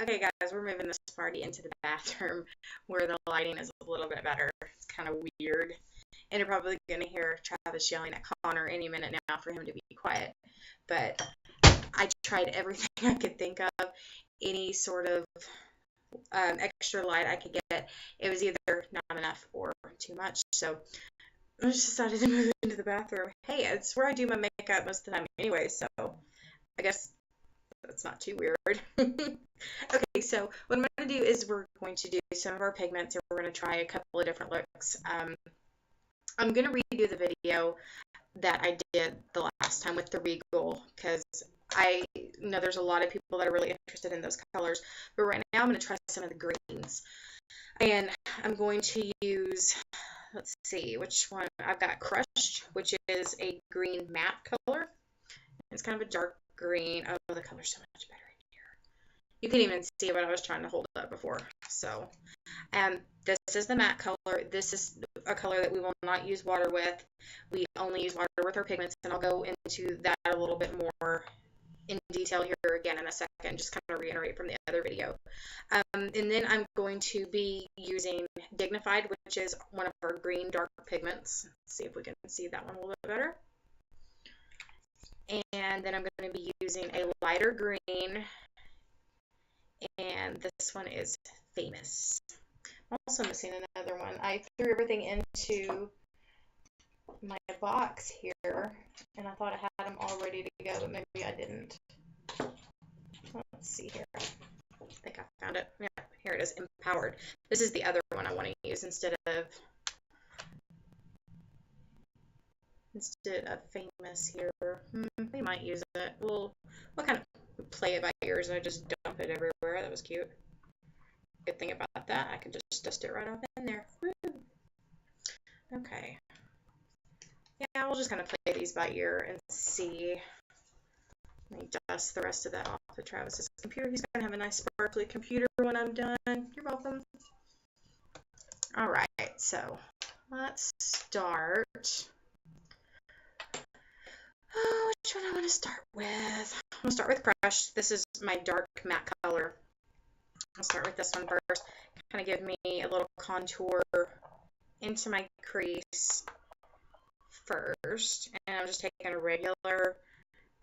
Okay, guys, we're moving this party into the bathroom where the lighting is a little bit better. It's kind of weird. And you're probably going to hear Travis yelling at Connor any minute now for him to be quiet. But I tried everything I could think of, any sort of extra light I could get. It was either not enough or too much. So I just decided to move into the bathroom. Hey, it's where I do my makeup most of the time anyway, so I guess that's not too weird. Okay, so what I'm going to do is we're going to do some of our pigments, and we're going to try a couple of different looks. I'm going to redo the video that I did the last time with the Regal, because I know there's a lot of people that are really interested in those colors, but right now I'm going to try some of the greens. And I'm going to use, let's see, which one? I've got Crushed, which is a green matte color. It's kind of a dark green. Oh, the color's so much better in here. You can even see what I was trying to hold up before. So, this is the matte color. This is a color that we will not use water with. We only use water with our pigments, and I'll go into that a little bit more in detail here again in a second, just kind of reiterate from the other video. And then I'm going to be using Dignified, which is one of our green dark pigments. Let's see if we can see that one a little bit better. And then I'm going to be using a lighter green, and this one is Famous. I'm also missing another one. I threw everything into my box here, and I thought I had them all ready to go, but maybe I didn't. Let's see here. I think I found it. Yeah, here it is, Empowered. This is the other one I want to use instead of Famous here. We might use it. We'll kind of play it by ears. I just dump it everywhere. That was cute. Good thing about that, I can just dust it right off in there. Woo. Okay. Yeah, we'll just kind of play these by ear and see. Let me dust the rest of that off of Travis's computer. He's going to have a nice sparkly computer when I'm done. You're welcome. All right, so let's start. Oh, which one I want to start with? I'm going to start with Crush. This is my dark matte color. I'll start with this one first. Kind of give me a little contour into my crease first. And I'm just taking a regular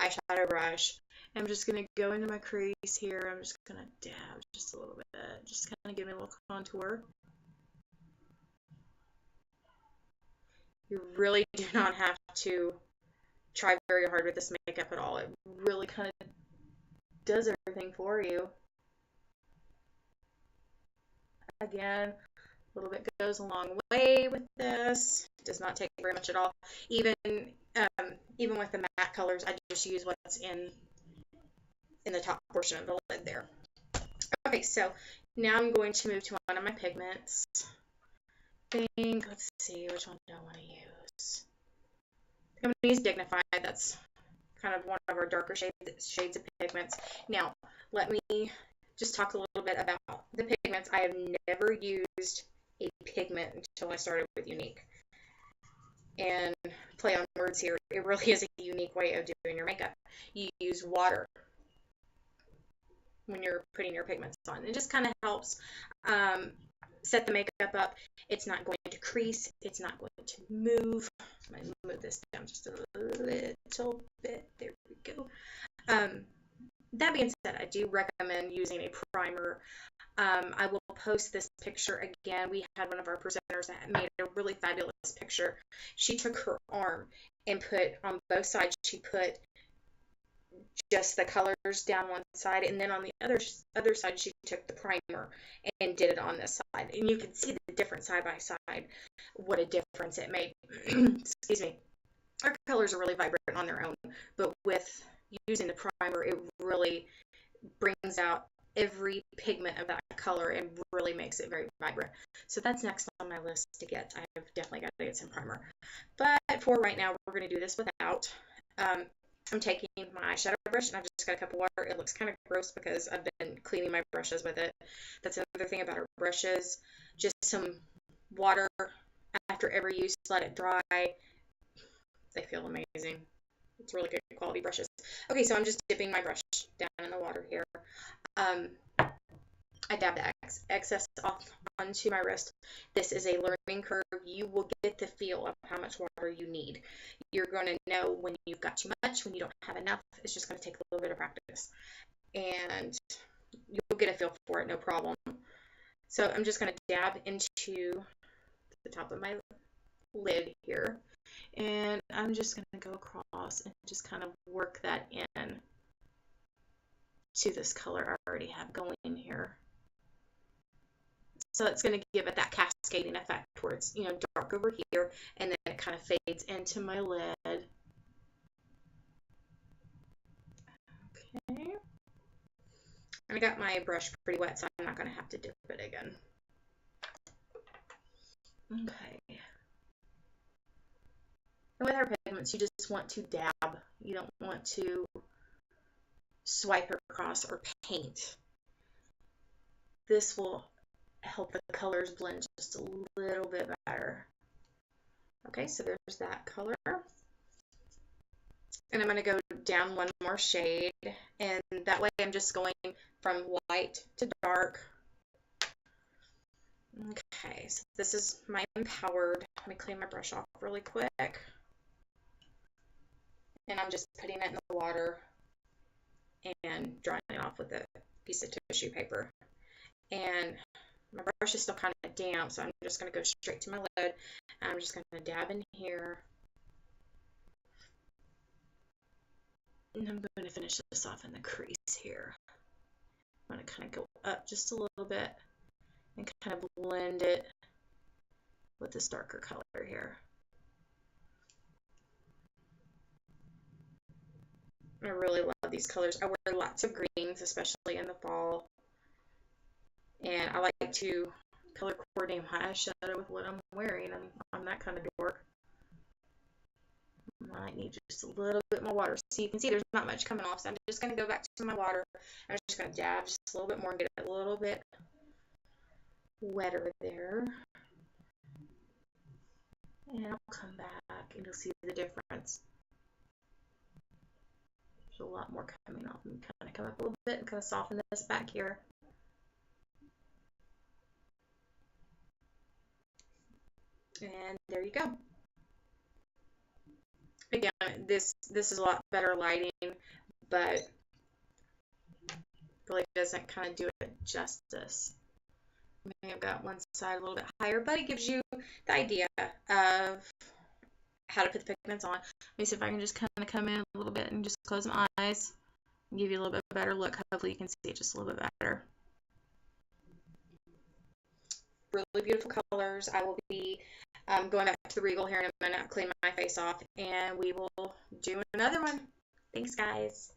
eyeshadow brush. I'm just going to go into my crease here. I'm just going to dab just a little bit. Just kind of give me a little contour. You really do not have to try very hard with this makeup at all. It really kind of does everything for you. Again, a little bit goes a long way with this. It does not take very much at all. Even with the matte colors, I just use what's in the top portion of the lid there. Okay, so now I'm going to move to one of my pigments. Let's see, which one do I want to use? I'm going to use Dignified. That's kind of one of our darker shades of pigments. Now, let me just talk a little bit about the pigments. I have never used a pigment until I started with Younique. And play on words here, it really is a unique way of doing your makeup. You use water when you're putting your pigments on. It just kind of helps set the makeup up. It's not going to crease. It's not going to move. I'm going to move this down just a little bit. There we go. That being said, I do recommend using a primer. I will post this picture again. We had one of our presenters that made a really fabulous picture. She took her arm and put on both sides, she put just the colors down one side, and then on the other side she took the primer and did it on this side. And you can see the difference side by side, what a difference it made. Excuse me. Our colors are really vibrant on their own, but with using the primer, it really brings out every pigment of that color and really makes it very vibrant. So that's next on my list to get. I've definitely got to get some primer. But for right now, we're going to do this without. I'm taking my eyeshadow brush, and I've just got a cup of water. It looks kind of gross because I've been cleaning my brushes with it. That's another thing about our brushes. Just some water after every use, let it dry. They feel amazing. It's really good quality brushes. Okay, so I'm just dipping my brush down in the water here. I dab the excess off onto my wrist. This is a learning curve. You will get the feel of how much water you need. You're going to know when you've got too much, when you don't have enough. It's just going to take a little bit of practice. And you'll get a feel for it, no problem. So I'm just going to dab into the top of my lid here. And I'm just going to go across and just kind of work that in to this color I already have going in here. So it's going to give it that cascading effect where it's, dark over here, and then it kind of fades into my lid. Okay. I got my brush pretty wet, so I'm not going to have to dip it again. Okay. And with our pigments, you just want to dab. You don't want to swipe across or paint. This will help the colors blend just a little bit better. Okay, so there's that color. And I'm going to go down one more shade, and that way I'm just going from light to dark. Okay, so this is my empowered. Let me clean my brush off really quick. And I'm just putting it in the water and drying it off with a piece of tissue paper. And my brush is still kind of damp, so I'm just going to go straight to my lid. And I'm just going to dab in here. And I'm going to finish this off in the crease here. I'm going to kind of go up just a little bit and kind of blend it with this darker color here. I really love these colors. I wear lots of greens, especially in the fall. And I like to color coordinate my eyeshadow with what I'm wearing. I'm that kind of dork. I might need just a little bit more water. So you can see there's not much coming off. So I'm just going to go back to my water. I'm just going to dab just a little bit more and get it a little bit wetter there. And I'll come back and you'll see the difference. There's a lot more coming off. And kind of come up a little bit and kind of soften this back here. And there you go. Again, this is a lot better lighting, but really doesn't kind of do it justice. I may have got one side a little bit higher, but it gives you the idea of how to put the pigments on. Let me see if I can just kind of come in a little bit and just close my eyes and give you a little bit better look. Hopefully you can see it just a little bit better. Really beautiful colors. I will be going back to the Regal here in a minute, clean my face off, and we will do another one. Thanks, guys.